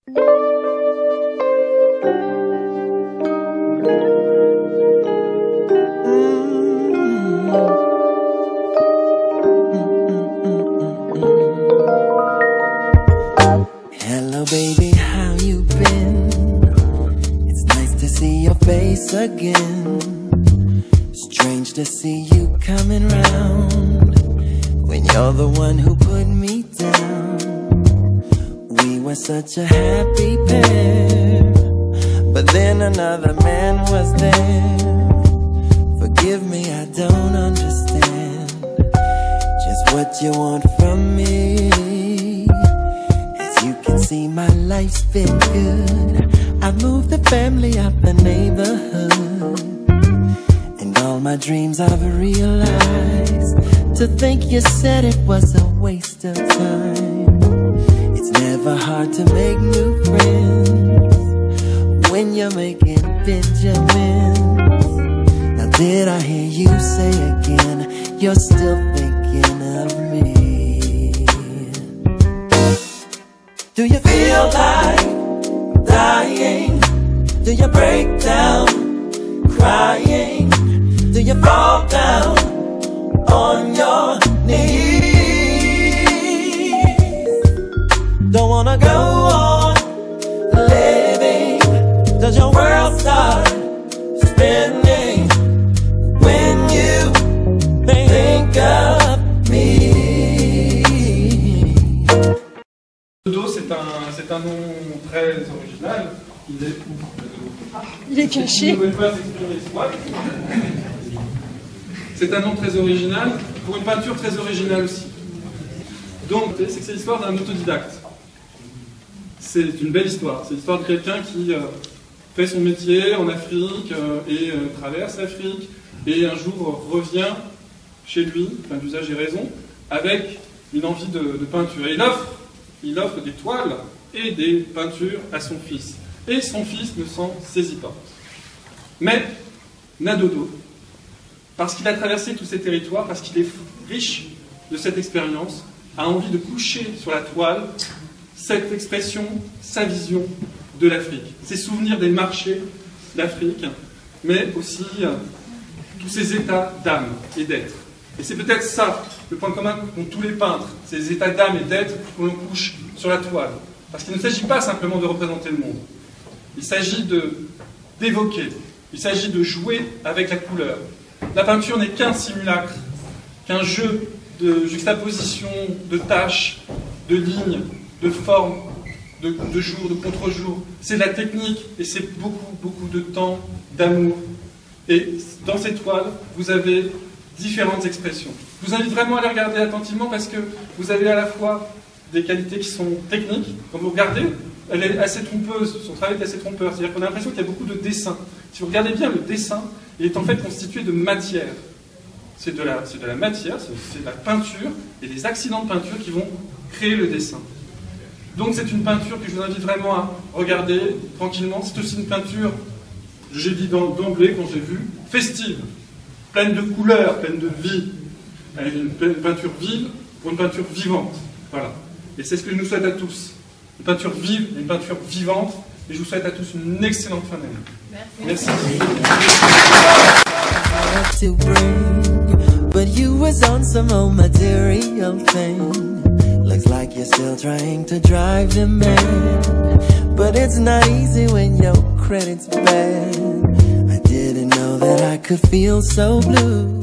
Hello baby, how you been? It's nice to see your face again. Strange to see you coming round when you're the one who put me down. We were such a happy pair, but then another man was there. Forgive me, I don't understand just what you want from me. As you can see, my life's been good. I've moved the family out the neighborhood, and all my dreams I've realized. To think you said it was a waste of time. It's never hard to make new friends when you're making Benjamins. Now did I hear you say again, you're still thinking of me? Do you feel like dying? Do you break down crying? Do you fall down on your knees? Don't wanna go on living? Does your world start spinning when you think of me? Dodo, c'est un nom très original. Il est où? Il est caché. C'est un nom très original, pour une peinture très originale aussi. Donc, c'est que c'est l'histoire d'un autodidacte. C'est une belle histoire. C'est l'histoire de quelqu'un qui fait son métier en Afrique et traverse l'Afrique et un jour revient chez lui, enfin d'usage et raison, avec une envie de peinture. Et il offre des toiles et des peintures à son fils. Et son fils ne s'en saisit pas. Mais Nadodo, parce qu'il a traversé tous ces territoires, parce qu'il est riche de cette expérience, a envie de coucher sur la toile cette expression, sa vision de l'Afrique. Ses souvenirs des marchés d'Afrique, mais aussi tous ces états d'âme et d'être. Et c'est peut-être ça, le point commun qu'ont tous les peintres, ces états d'âme et d'être que l'on couche sur la toile. Parce qu'il ne s'agit pas simplement de représenter le monde. Il s'agit d'évoquer, il s'agit de jouer avec la couleur. La peinture n'est qu'un simulacre, qu'un jeu de juxtaposition, de tâches, de lignes, de formes, de jour, de contre-jour. C'est de la technique et c'est beaucoup de temps, d'amour. Et dans ces toiles, vous avez différentes expressions. Je vous invite vraiment à les regarder attentivement parce que vous avez à la fois des qualités qui sont techniques. Quand vous regardez, elle est assez trompeuse, son travail est assez trompeur. C'est-à-dire qu'on a l'impression qu'il y a beaucoup de dessins. Si vous regardez bien le dessin, il est en fait constitué de matière. C'est de la matière, c'est de la peinture et des accidents de peinture qui vont créer le dessin. Donc c'est une peinture que je vous invite vraiment à regarder tranquillement. C'est aussi une peinture, j'ai dit d'emblée quand j'ai vu, festive, pleine de couleurs, pleine de vie. Une peinture vive pour une peinture vivante. Voilà. Et c'est ce que je nous souhaite à tous. Une peinture vive, une peinture vivante. Et je vous souhaite à tous une excellente fin d'année. Merci. But you was on some old material thing. Looks like you're still trying to drive them mad. But it's not easy when your credit's bad. I didn't know that I could feel so blue.